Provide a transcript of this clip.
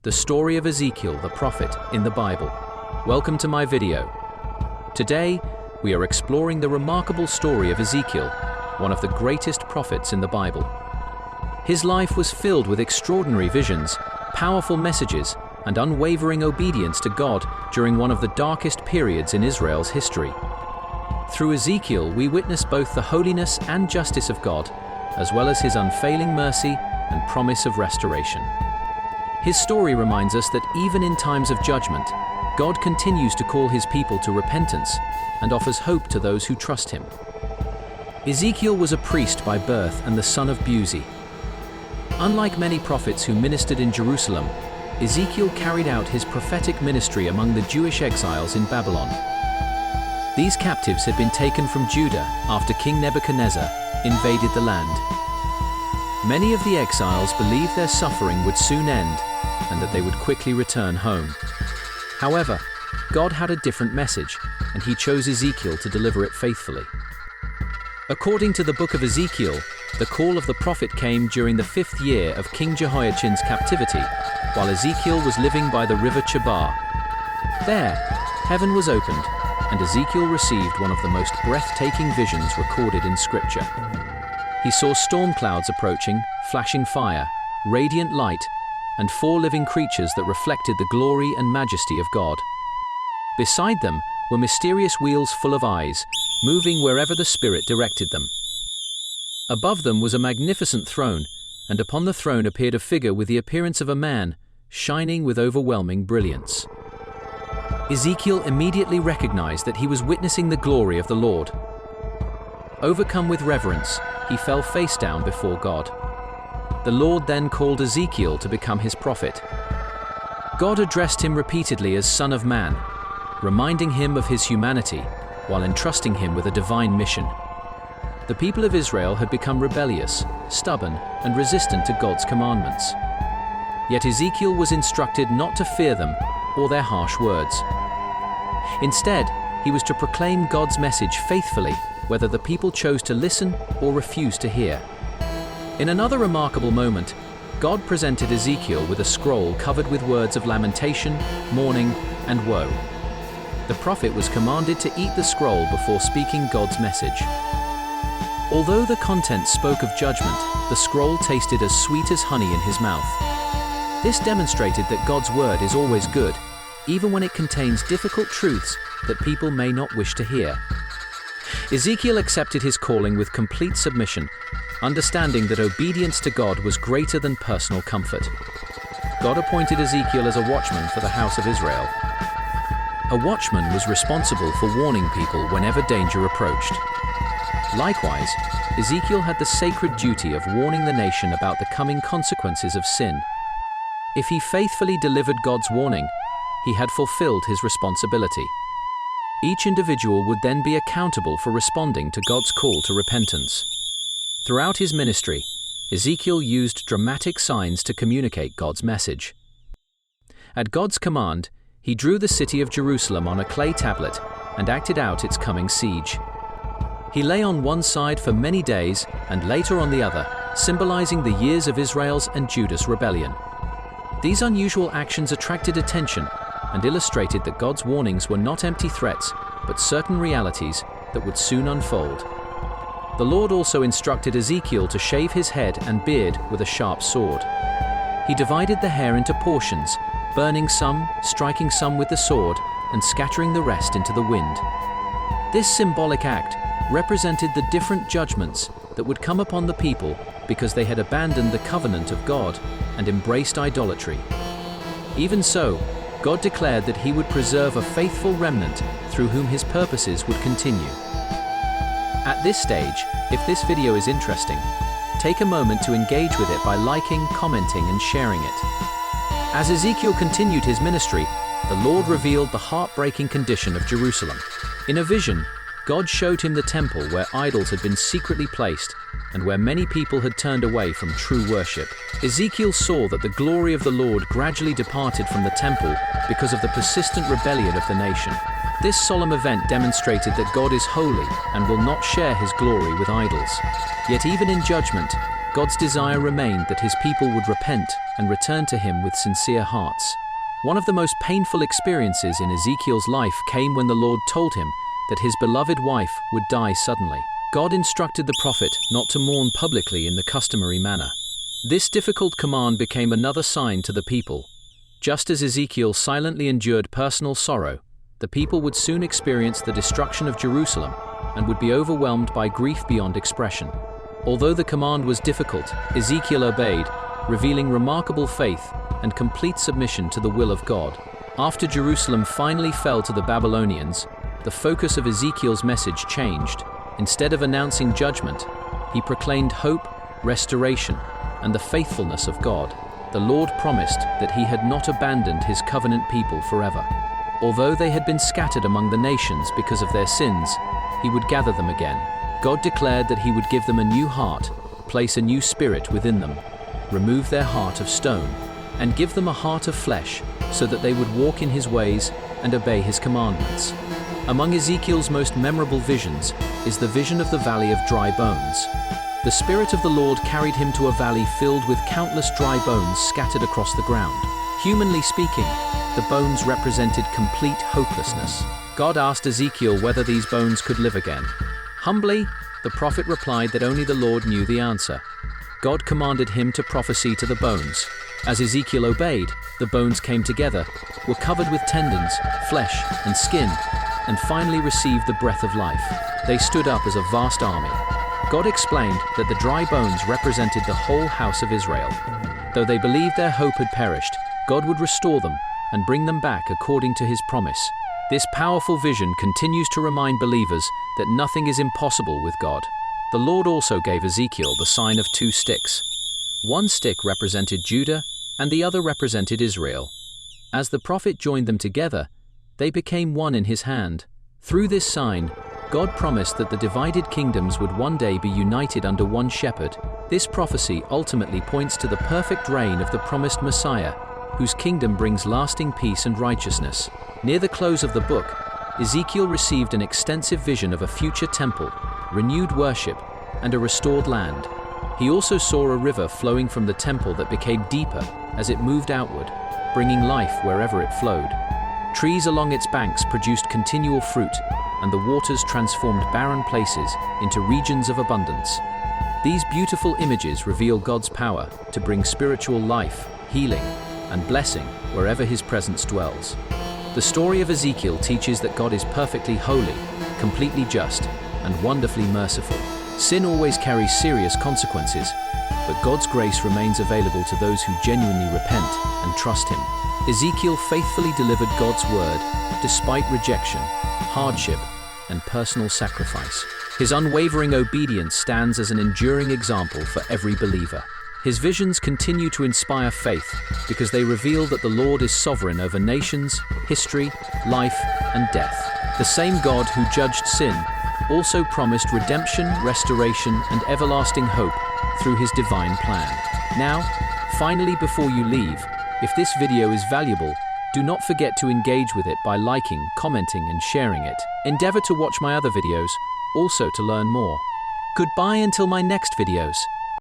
the story of Ezekiel the prophet in the Bible. Welcome to my video. Today, we are exploring the remarkable story of Ezekiel, one of the greatest prophets in the Bible. His life was filled with extraordinary visions, powerful messages, and unwavering obedience to God during one of the darkest periods in Israel's history. Through Ezekiel, we witness both the holiness and justice of God, as well as his unfailing mercy and promise of restoration. His story reminds us that even in times of judgment, God continues to call his people to repentance and offers hope to those who trust him. Ezekiel was a priest by birth and the son of Buzi. Unlike many prophets who ministered in Jerusalem, Ezekiel carried out his prophetic ministry among the Jewish exiles in Babylon. These captives had been taken from Judah after King Nebuchadnezzar invaded the land. Many of the exiles believed their suffering would soon end and that they would quickly return home. However, God had a different message, and he chose Ezekiel to deliver it faithfully. According to the Book of Ezekiel, the call of the prophet came during the 5th year of King Jehoiachin's captivity, while Ezekiel was living by the river Chebar. There, heaven was opened, and Ezekiel received one of the most breathtaking visions recorded in Scripture. He saw storm clouds approaching, flashing fire, radiant light, and 4 living creatures that reflected the glory and majesty of God. Beside them were mysterious wheels full of eyes, moving wherever the Spirit directed them. Above them was a magnificent throne, and upon the throne appeared a figure with the appearance of a man, shining with overwhelming brilliance. Ezekiel immediately recognized that he was witnessing the glory of the Lord. Overcome with reverence, he fell face down before God. The Lord then called Ezekiel to become his prophet. God addressed him repeatedly as Son of Man, reminding him of his humanity while entrusting him with a divine mission. The people of Israel had become rebellious, stubborn, and resistant to God's commandments. Yet Ezekiel was instructed not to fear them or their harsh words. Instead, he was to proclaim God's message faithfully, whether the people chose to listen or refuse to hear. In another remarkable moment, God presented Ezekiel with a scroll covered with words of lamentation, mourning, and woe. The prophet was commanded to eat the scroll before speaking God's message. Although the contents spoke of judgment, the scroll tasted as sweet as honey in his mouth. This demonstrated that God's word is always good, even when it contains difficult truths that people may not wish to hear. Ezekiel accepted his calling with complete submission, understanding that obedience to God was greater than personal comfort. God appointed Ezekiel as a watchman for the house of Israel. A watchman was responsible for warning people whenever danger approached. Likewise, Ezekiel had the sacred duty of warning the nation about the coming consequences of sin. If he faithfully delivered God's warning, he had fulfilled his responsibility. Each individual would then be accountable for responding to God's call to repentance. Throughout his ministry, Ezekiel used dramatic signs to communicate God's message. At God's command, he drew the city of Jerusalem on a clay tablet and acted out its coming siege. He lay on one side for many days and later on the other, symbolizing the years of Israel's and Judah's rebellion. These unusual actions attracted attention and illustrated that God's warnings were not empty threats, but certain realities that would soon unfold. The Lord also instructed Ezekiel to shave his head and beard with a sharp sword. He divided the hair into portions, burning some, striking some with the sword, and scattering the rest into the wind. This symbolic act represented the different judgments that would come upon the people because they had abandoned the covenant of God and embraced idolatry. Even so, God declared that he would preserve a faithful remnant through whom his purposes would continue. At this stage, if this video is interesting, take a moment to engage with it by liking, commenting, and sharing it. As Ezekiel continued his ministry, the Lord revealed the heartbreaking condition of Jerusalem. In a vision, God showed him the temple where idols had been secretly placed and where many people had turned away from true worship. Ezekiel saw that the glory of the Lord gradually departed from the temple because of the persistent rebellion of the nation. This solemn event demonstrated that God is holy and will not share his glory with idols. Yet even in judgment, God's desire remained that his people would repent and return to him with sincere hearts. One of the most painful experiences in Ezekiel's life came when the Lord told him that his beloved wife would die suddenly. God instructed the prophet not to mourn publicly in the customary manner. This difficult command became another sign to the people. Just as Ezekiel silently endured personal sorrow, the people would soon experience the destruction of Jerusalem and would be overwhelmed by grief beyond expression. Although the command was difficult, Ezekiel obeyed, revealing remarkable faith and complete submission to the will of God. After Jerusalem finally fell to the Babylonians, the focus of Ezekiel's message changed. Instead of announcing judgment, he proclaimed hope, restoration, and the faithfulness of God. The Lord promised that he had not abandoned his covenant people forever. Although they had been scattered among the nations because of their sins, he would gather them again. God declared that he would give them a new heart, place a new spirit within them, remove their heart of stone, and give them a heart of flesh, so that they would walk in his ways and obey his commandments. Among Ezekiel's most memorable visions is the vision of the valley of dry bones. The Spirit of the Lord carried him to a valley filled with countless dry bones scattered across the ground. Humanly speaking, the bones represented complete hopelessness. God asked Ezekiel whether these bones could live again. Humbly, the prophet replied that only the Lord knew the answer. God commanded him to prophesy to the bones. As Ezekiel obeyed, the bones came together, were covered with tendons, flesh, and skin, and finally received the breath of life. They stood up as a vast army. God explained that the dry bones represented the whole house of Israel. Though they believed their hope had perished, God would restore them and bring them back according to his promise. This powerful vision continues to remind believers that nothing is impossible with God. The Lord also gave Ezekiel the sign of 2 sticks. One stick represented Judah and the other represented Israel. As the prophet joined them together, they became one in his hand. Through this sign, God promised that the divided kingdoms would one day be united under one shepherd. This prophecy ultimately points to the perfect reign of the promised Messiah, whose kingdom brings lasting peace and righteousness. Near the close of the book, Ezekiel received an extensive vision of a future temple, renewed worship, and a restored land. He also saw a river flowing from the temple that became deeper as it moved outward, bringing life wherever it flowed. Trees along its banks produced continual fruit, and the waters transformed barren places into regions of abundance. These beautiful images reveal God's power to bring spiritual life, healing, and blessing wherever his presence dwells. The story of Ezekiel teaches that God is perfectly holy, completely just, and wonderfully merciful. Sin always carries serious consequences, but God's grace remains available to those who genuinely repent and trust him. Ezekiel faithfully delivered God's word despite rejection, hardship, and personal sacrifice. His unwavering obedience stands as an enduring example for every believer. His visions continue to inspire faith because they reveal that the Lord is sovereign over nations, history, life, and death. The same God who judged sin also promised redemption, restoration, and everlasting hope through his divine plan. Now, finally, before you leave, if this video is valuable, do not forget to engage with it by liking, commenting, and sharing it. Endeavor to watch my other videos, also to learn more. Goodbye until my next videos.